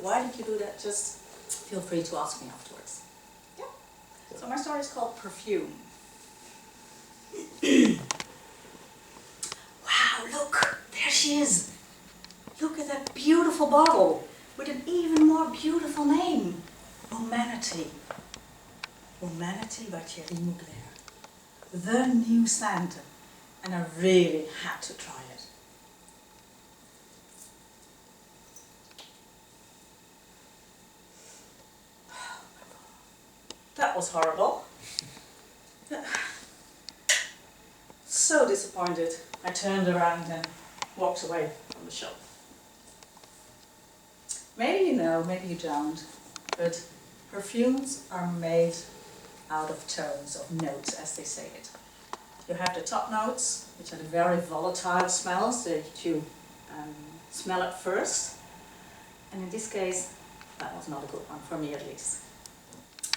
why did you do that? Just feel free to ask me afterwards. Yeah. So my story is called Perfume. Wow, look, there she is. Look at that beautiful bottle with an even more beautiful name. Humanity. Humanity by Thierry Mugler. The new scent. And I really had to try it. That was horrible. So disappointed. I turned around and walked away from the shop. Maybe you know, maybe you don't, but perfumes are made out of tones, of notes, as they say it. You have the top notes, which are the very volatile smells that you smell at first. And in this case, that was not a good one, for me at least.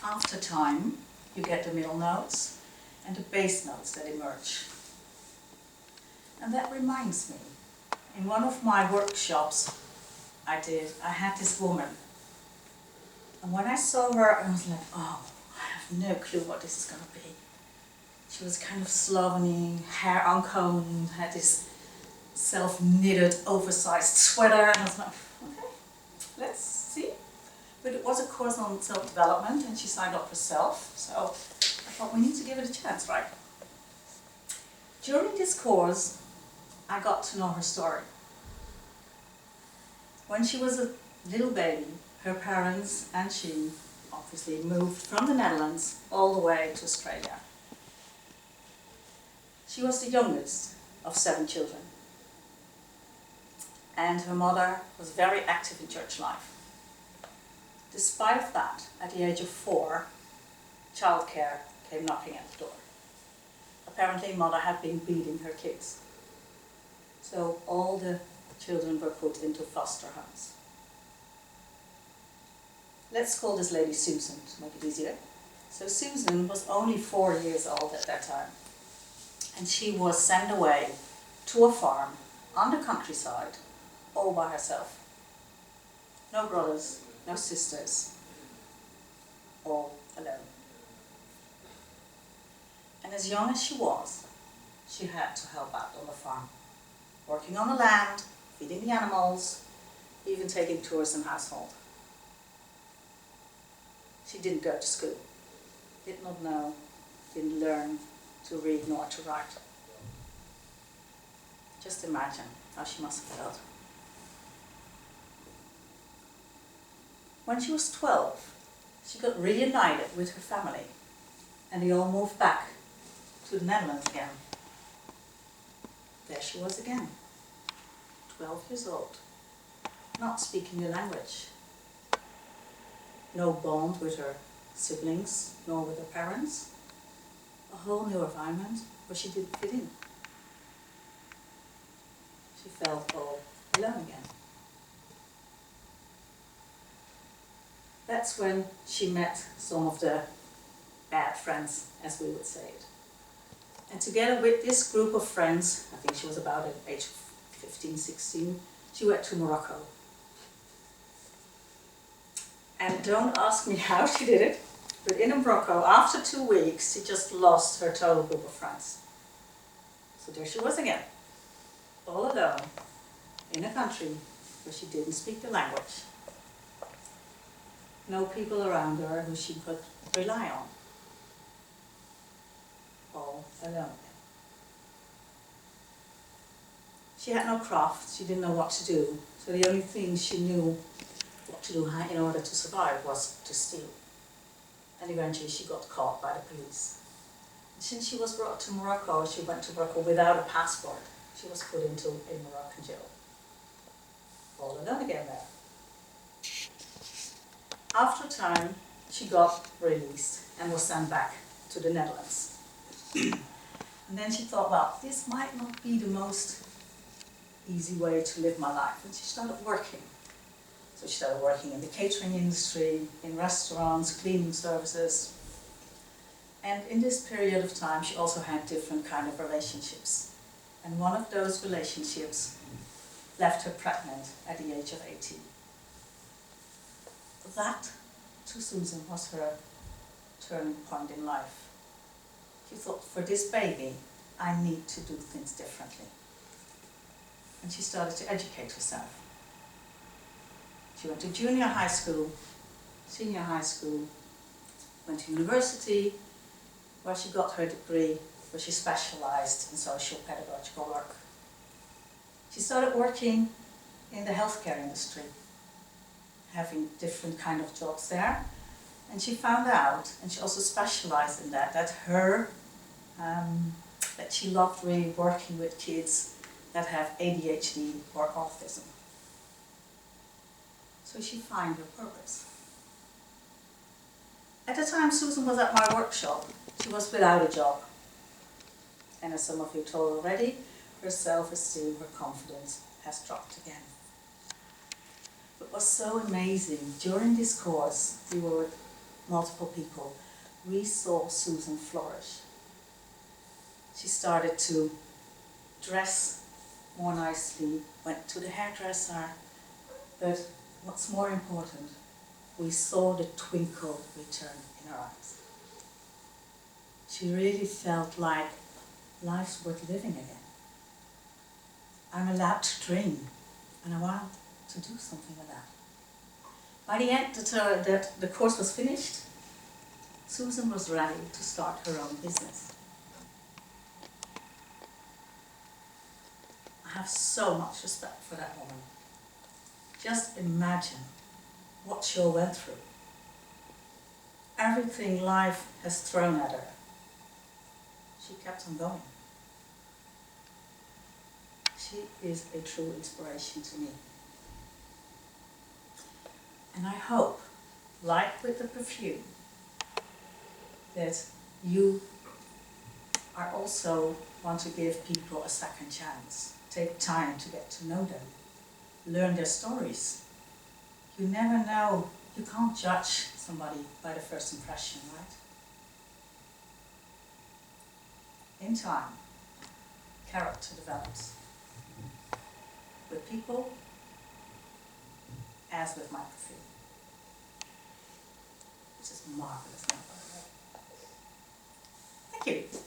After time, you get the middle notes and the base notes that emerge. And that reminds me, in one of my workshops I had this woman. And when I saw her, I was like, oh, I have no clue what this is going to be. She was kind of Sloveny, hair uncombed, had this self-knitted, oversized sweater, and I was like, okay, let's see. But it was a course on self-development, and she signed up herself, so I thought we need to give it a chance, right? During this course, I got to know her story. When she was a little baby, her parents and she obviously moved from the Netherlands all the way to Australia. She was the youngest of 7 children, and her mother was very active in church life. Despite that, at the age of 4, childcare came knocking at the door. Apparently, mother had been beating her kids. So all the children were put into foster homes. Let's call this lady Susan to make it easier. So Susan was only 4 years old at that time. And she was sent away to a farm on the countryside all by herself. No brothers, no sisters, all alone. And as young as she was, she had to help out on the farm, working on the land, feeding the animals, even taking tours in household. She didn't go to school, did not know, didn't learn to read nor to write. Just imagine how she must have felt. When she was 12, she got reunited with her family, and they all moved back to the Netherlands again. There she was again, 12 years old, not speaking the language. No bond with her siblings, nor with her parents. A whole new environment where she didn't fit in. She felt all alone again. That's when she met some of the bad friends, as we would say it. And together with this group of friends, I think she was about at age 15, 16, she went to Morocco. And don't ask me how she did it, but in Morocco, after 2 weeks, she just lost her total group of friends. So there she was again, all alone, in a country where she didn't speak the language. No people around her who she could rely on. All alone. She had no craft, she didn't know what to do, so the only thing she knew what to do in order to survive was to steal. And eventually she got caught by the police. And since she was brought to Morocco, she went to Morocco without a passport. She was put into a Moroccan jail. All alone again there. After time, she got released and was sent back to the Netherlands. And then she thought, well, this might not be the most easy way to live my life. And she started working. So she started working in the catering industry, in restaurants, cleaning services. And in this period of time, she also had different kind of relationships. And one of those relationships left her pregnant at the age of 18. that, to Susan, was her turning point in life. She thought, for this baby, I need to do things differently. And she started to educate herself. She went to junior high school, senior high school, went to university, where she got her degree, where she specialized in social pedagogical work. She started working in the healthcare industry, having different kind of jobs there. And she found out, and she also specialized in that that she loved really working with kids that have ADHD or autism. So she found her purpose. At the time Susan was at my workshop, she was without a job. And as some of you told already, her self-esteem, her confidence has dropped again. What was so amazing, during this course, we were with multiple people, we saw Susan flourish. She started to dress more nicely, went to the hairdresser, but what's more important, we saw the twinkle return in her eyes. She really felt like life's worth living again. I'm allowed to dream, and I'm allowed to do something with that. By the end that the course was finished, Susan was ready to start her own business. I have so much respect for that woman. Just imagine what she went through. Everything life has thrown at her. She kept on going. She is a true inspiration to me. And I hope, like with the perfume, that you are also want to give people a second chance. Take time to get to know them. Learn their stories. You never know, you can't judge somebody by the first impression, right? In time, character develops. With people, as with my perfume. Which is marvelous now, by the way. Thank you.